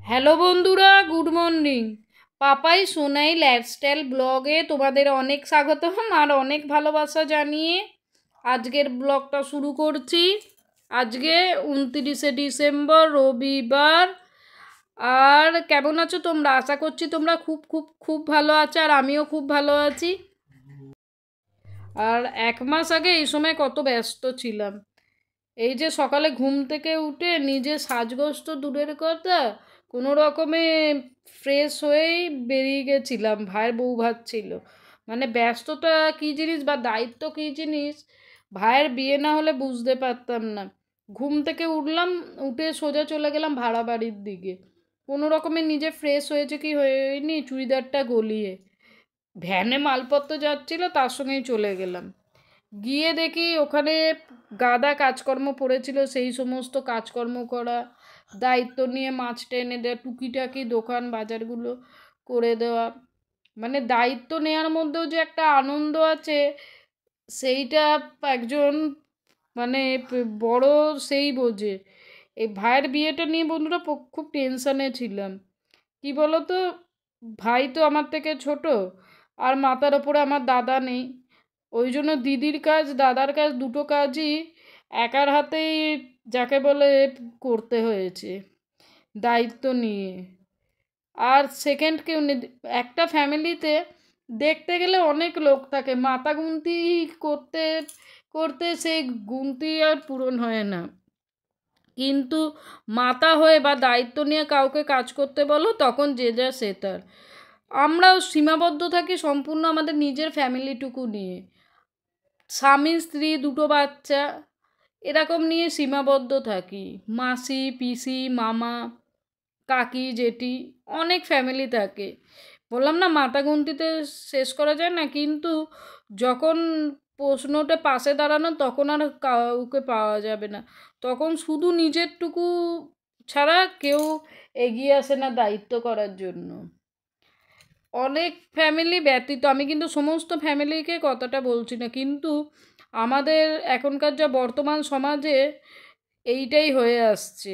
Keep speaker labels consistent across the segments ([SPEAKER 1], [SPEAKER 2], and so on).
[SPEAKER 1] Hello বন্ধুরা, good morning. Papai Sonai lifestyle ব্লগে তোমাদের অনেক স্বাগতম আর অনেক ভালোবাসা জানিয়ে আজকের ব্লগটা শুরু করছি। আজকে 29শে ডিসেম্বর, রবিবার। আর কেমন আছো তোমরা? আশা করছি তোমরা খুব খুব খুব ভালো আছো, আর আমিও খুব ভালো আছি। আর 1 মাস আগে এই সময় কত ব্যস্ত ছিলাম। এই যে সকালে ঘুম থেকে উঠে নিজে সাজগোজ তো দূরের কথা, কোনো রকমে ফ্রেশ হয়েই বেরিয়ে গেছিলাম। ভাইয়ের বউ ভাত ছিল, মানে ব্যস্ততা কী জিনিস বা দায়িত্ব কী জিনিস ভাইয়ের বিয়ে না হলে বুঝতে পারতাম না। ঘুম থেকে উঠলাম, উঠে সোজা চলে গেলাম ভাড়া বাড়ির দিকে। কোনো রকমে নিজে ফ্রেশ হয়েছে কি হয়নি চুড়িদারটা গলিয়ে ভ্যানে মালপত্র যাচ্ছিল, তার সঙ্গেই চলে গেলাম। গিয়ে দেখি ওখানে গাদা কাজকর্ম পড়েছিল, সেই সমস্ত কাজকর্ম করা, দায়িত্ব নিয়ে মাছটা এনে দেওয়া, টুকিটাকি দোকান বাজারগুলো করে দেওয়া। মানে দায়িত্ব নেওয়ার মধ্যেও যে একটা আনন্দ আছে, সেইটা একজন মানে বড় সেই বোঝে। এই ভাইয়ের বিয়েটা নিয়ে বন্ধুরা খুব টেনশানে ছিলাম। কি বলো তো, ভাই তো আমার থেকে ছোট, আর মাথার ওপরে আমার দাদা নেই। ওই জন্য দিদির কাজ দাদার কাজ দুটো কাজই একার হাতেই যাকে বলে করতে হয়েছে দায়িত্ব নিয়ে। আর সেকেন্ড কেউ নেই। একটা ফ্যামিলিতে দেখতে গেলে অনেক লোক থাকে, মাথা গুনতি করতে করতে সেই গুনতি আর পূরণ হয় না। কিন্তু মাথা হয়ে বা দায়িত্ব নিয়ে কাউকে কাজ করতে বলো, তখন যে যা সে তার। আমরাও সীমাবদ্ধ থাকি সম্পূর্ণ আমাদের নিজের ফ্যামিলিটুকু নিয়ে, স্বামী স্ত্রী দুটো বাচ্চা এরকম নিয়ে সীমাবদ্ধ থাকি। মাসি পিসি মামা কাকি জেঠি অনেক ফ্যামিলি থাকে। বললাম না, মাথা গুনতিতে শেষ করা যায় না। কিন্তু যখন প্রশ্নটা পাশে দাঁড়ানো, তখন আর কাউকে পাওয়া যাবে না। তখন শুধু নিজেরটুকু ছাড়া কেউ এগিয়ে আসে না দায়িত্ব করার জন্য। অনেক ফ্যামিলি ব্যতীত, আমি কিন্তু সমস্ত ফ্যামিলিকে কথাটা বলছি না, কিন্তু আমাদের এখনকার যা বর্তমান সমাজে এইটাই হয়ে আসছে।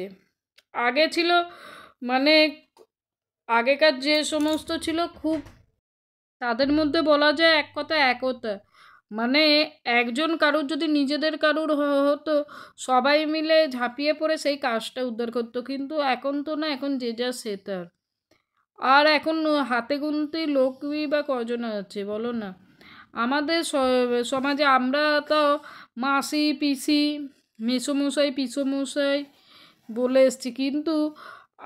[SPEAKER 1] আগে ছিল মানে আগেকার যে সমস্ত ছিল খুব, তাদের মধ্যে বলা যায় এক কথা একতা। মানে একজন কারুর যদি নিজেদের কারুর হতো, সবাই মিলে ঝাঁপিয়ে পড়ে সেই কাজটা উদ্ধার করতো। কিন্তু এখন তো না, এখন যে যা সে তার। আর এখন হাতে গুনতি লোকই বা কজন আছে বলো না। আমাদের সমাজে আমরা তো মাসি পিসি মেসোমশাই পিসোমশাই বলে এসছি, কিন্তু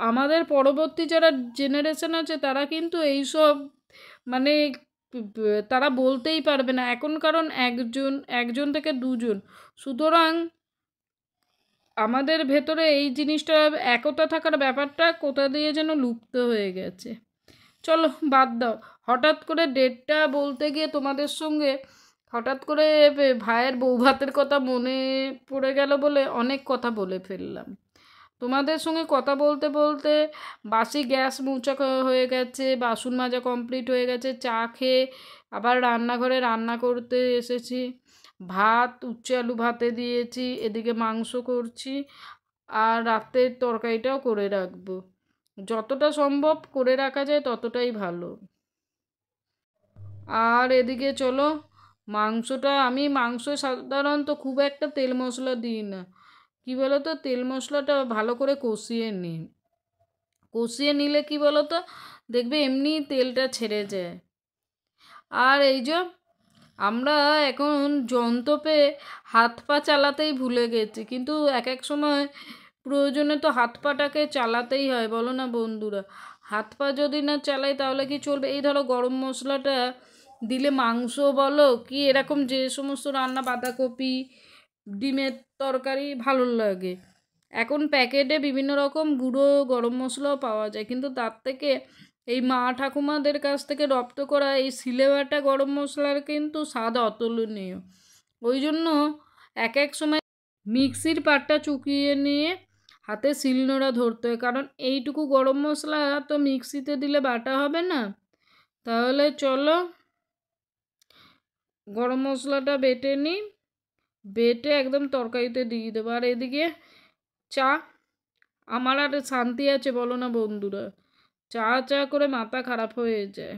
[SPEAKER 1] আমাদের পরবর্তী যারা জেনারেশন আছে তারা কিন্তু এইসব মানে তারা বলতেই পারবে না এখন, কারণ একজন একজন থেকে দুজন। সুতরাং আমাদের ভেতরে এই জিনিসটা একতা থাকার ব্যাপারটা কোথা দিয়ে যেন লুপ্ত হয়ে গেছে। চলো বাদ দাও। হঠাৎ করে ডেটটা বলতে গিয়ে তোমাদের সঙ্গে হঠাৎ করে ভাইয়ের বউ ভাতের কথা মনে পড়ে গেল বলে অনেক কথা বলে ফেললাম। তোমাদের সঙ্গে কথা বলতে বলতে বাসি গ্যাস মুছা হয়ে গেছে, বাসন মাজা কমপ্লিট হয়ে গেছে, চা খেয়ে আবার রান্নাঘরে রান্না করতে এসেছি। ভাত উচ্ছে আলু ভাতে দিয়েছি, এদিকে মাংস করছি, আর রাতের তরকারিটাও করে রাখবো। যতটা সম্ভব করে রাখা যায় ততটাই ভালো। আর এদিকে চলো, আমি মাংস সাধারণত খুব একটা তেল মশলা দিই না। কী বলো তো, তেল মশলাটা ভালো করে কষিয়ে নিই। কষিয়ে নিলে কি বলো তো, দেখবে এমনি তেলটা ছেড়ে যায়। আর এই যে আমরা এখন যন্ত্র পেয়ে হাত পা চালাতেই ভুলে গেছি, কিন্তু এক এক সময় প্রয়োজনে তো হাত পাটাকে চালাতেই হয় বলো না বন্ধুরা। হাত পা যদি না চালাই তাহলে কি চলবে? এই ধরো গরম মশলাটা দিলে মাংস বলো কি এরকম যে সমস্ত রান্না, বাঁধাকপি ডিমের তরকারি ভালো লাগে। এখন প্যাকেটে বিভিন্ন রকম গুঁড়ো গরম মশলাও পাওয়া যায়, কিন্তু তার থেকে এই মা ঠাকুমাদের কাছ থেকে রপ্ত করা এই সিলেবাটা গরম মশলার কিন্তু স্বাদ অতুলনীয়। ওই জন্য এক এক সময় মিক্সির পাটটা চুকিয়ে নিয়ে হাতে শিলনোড়া ধরতে হয়, কারণ এইটুকু গরম মশলা তো মিক্সিতে দিলে বাটা হবে না। তাহলে চলো গরম মশলাটা বেটে নিই, বেটে একদম তরকারিতে দিয়ে দেবো। আর এদিকে চা আমার আর শান্তি আছে বলো না বন্ধুরা, চা চা করে মাথা খারাপ হয়ে যায়।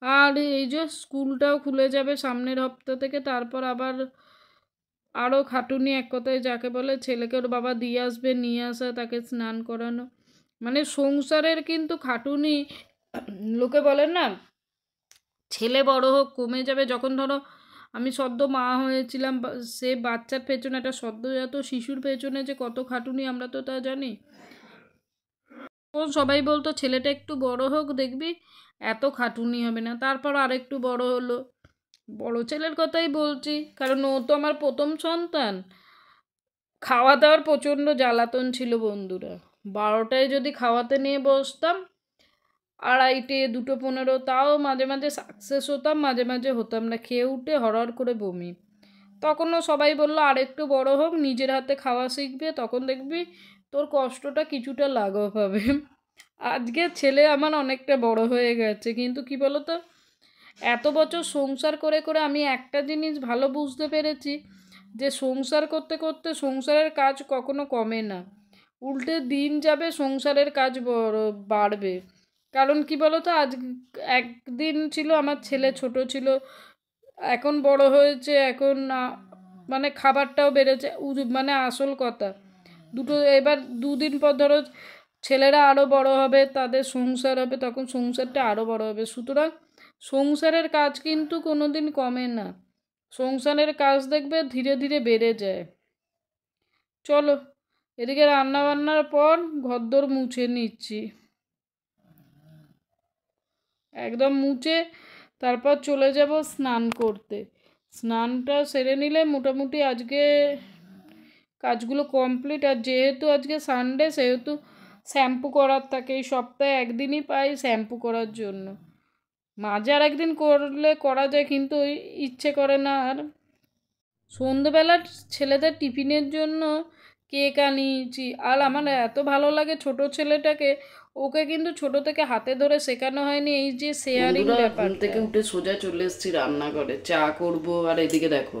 [SPEAKER 1] আর এই যে স্কুলটাও খুলে যাবে সামনের হপ্তাহ থেকে, তারপর আবার আরও খাটুনি, এক কথায় যাকে বলে, ছেলেকে ওর বাবা দিয়ে আসবে, নিয়ে আসা, তাকে স্নান করানো, মানে সংসারের কিন্তু খাটুনি। লোকে বলেন না ছেলে বড় হোক কমে যাবে, যখন ধরো আমি সদ্য মা হয়েছিলাম, সে বাচ্চার পেছনে, একটা সদ্যজাত শিশুর পেছনে যে কত খাটুনি আমরা তো তা জানি। ও সবাই বলতো ছেলেটা একটু বড় হোক দেখবি এত খাটুনি হবে না, তারপর আরেকটু বড় হলো। বড় ছেলের কথাই বলছি, কারণ ও তো আমার প্রথম সন্তান। খাওয়া দাওয়ার প্রচণ্ড জ্বালাতন ছিল বন্ধুরা। 12টায় যদি খাওয়াতে নিয়ে বসতাম, 2:30, 2:15, তাও মাঝে মাঝে সাকসেস হতাম, মাঝে মাঝে হতাম না, খেয়ে উঠে হরহর করে বমি। তখনও সবাই বললো আর একটু বড় হোক, নিজের হাতে খাওয়া শিখবে, তখন দেখবি তোর কষ্টটা কিছুটা লাঘব হবে। আজকে ছেলে আমার অনেকটা বড় হয়ে গেছে, কিন্তু কি বলতো, এত বছর সংসার করে করে আমি একটা জিনিস ভালো বুঝতে পেরেছি, যে সংসার করতে করতে সংসারের কাজ কখনো কমে না, উল্টে দিন যাবে সংসারের কাজ বাড়বে। কারণ কি বলতো, আজ একদিন ছিল আমার ছেলে ছোট ছিল, এখন বড় হয়েছে, এখন মানে খাবারটাও বেড়েছে, মানে আসল কথা দুটো। এবার 2 দিন পর ধরো ছেলেরা আরও বড় হবে, তাদের সংসার হবে, তখন সংসারটা আরও বড় হবে। সুতরাং সংসারের কাজ কিন্তু কোনো দিন কমে না, সংসারের কাজ দেখবে ধীরে ধীরে বেড়ে যায়। চলো, এদিকে রান্না বান্নার পর ঘরদোর মুছে নিচ্ছি, একদম মুছে তারপর চলে যাব স্নান করতে। স্নানটা সেরে নিলে মোটামুটি আজকে কাজগুলো কমপ্লিট। আর যেহেতু আজকে সানডে, সেহেতু শ্যাম্পু করার থাকে, এই সপ্তাহে একদিনই পাই শ্যাম্পু করার জন্য। মাঝে আর একদিন করলে করা যায়, কিন্তু ওই ইচ্ছে করে না। আর সন্ধেবেলা ছেলেদের টিফিনের জন্য কেক আনিয়েছি, আর আমার এত ভালো লাগে ছোট ছেলেটাকে, ওকে কিন্তু ছোট থেকে হাতে ধরে শেখানো হয়নি এই যে শেয়ারিং ব্যাপার। ঘুম থেকে উঠে সোজা চলে এসেছি রান্নাঘরে, চা করব। আর এদিকে দেখো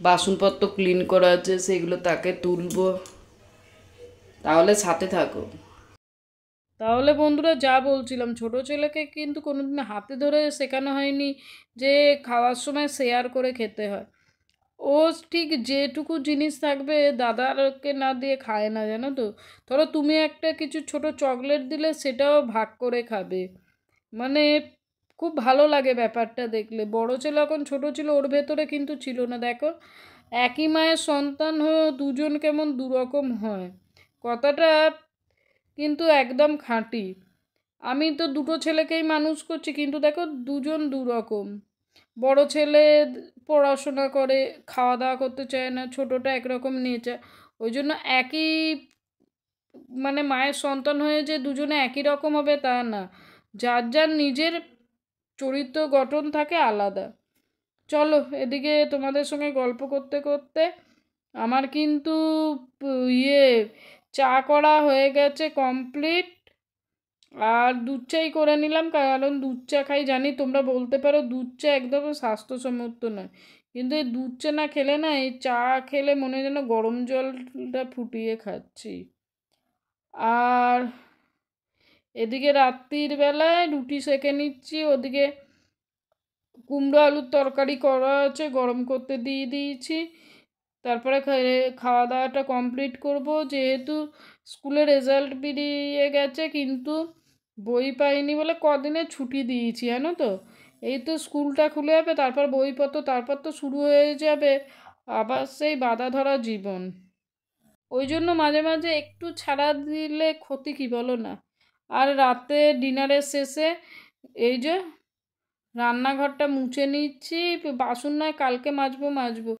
[SPEAKER 1] বাসনপত্র ক্লিন করা আছে, সেগুলো তাকে তুলবো। তাহলে সাথে থাকো। তাহলে বন্ধুরা, যা বলছিলাম, ছোট ছেলেকে কিন্তু কোনোদিন হাতে ধরে শেখানো হয়নি যে খাওয়ার সময় শেয়ার করে খেতে হয়। ও ঠিক যেটুকু জিনিস থাকবে দাদারকে না দিয়ে খায় না, জানো তো। ধরো তুমি একটা কিছু ছোট চকলেট দিলে সেটাও ভাগ করে খাবে, মানে খুব ভালো লাগে ব্যাপারটা দেখলে। বড় ছেলে এখন ছোট ছিল, ওর ভেতরে কিন্তু ছিল না। দেখো, একই মায়ের সন্তান হয়েও দুজন কেমন দুরকম হয়, কথাটা কিন্তু একদম খাঁটি। আমি তো দুটো ছেলেকেই মানুষ করছি, কিন্তু দেখো দুজন দুরকম। বড় ছেলে পড়াশোনা করে, খাওয়া দাওয়া করতে চায় না, ছোটোটা একরকম নেচার। ওই জন্য একই মানে মায়ের সন্তান হয়ে যে দুজনে একই রকম হবে তা না, যার যার নিজের চরিত্র গঠন থাকে আলাদা। চলো, এদিকে তোমাদের সঙ্গে গল্প করতে করতে আমার কিন্তু ইয়ে চা করা হয়ে গেছে কমপ্লিট। আর দুধ চাই করে নিলাম, কারণ দুধ চা খাই, জানি তোমরা বলতে পারো দুধ চা একদম স্বাস্থ্যসম্মত নয়, কিন্তু এই দুধ চা না খেলে না, এই চা খেলে মনে হয় যেন গরম জলটা ফুটিয়ে খাচ্ছি। আর এদিকে রাত্রির বেলায় রুটি সেঁকে নিচ্ছি, ওদিকে কুমড়ো আলুর তরকারি করা আছে, গরম করতে দিয়ে দিয়েছি। তারপরে খাওয়া দাওয়াটা কমপ্লিট করব, যেহেতু স্কুলে রেজাল্ট বেরিয়ে গেছে, কিন্তু বই পাইনি বলে কদিনে ছুটি দিয়েছি, জানো তো। এই তো স্কুলটা খুলে যাবে, তারপর বইপত্র, তারপর তো শুরু হয়ে যাবে আবার সেই বাঁধা ধরা জীবন। ওই জন্য মাঝে মাঝে একটু ছাড়া দিলে ক্ষতি কি বলো না। আর রাতে ডিনারের শেষে এই যে রান্নাঘরটা মুছে নিচ্ছি, বাসন নয় কালকে মাজবো।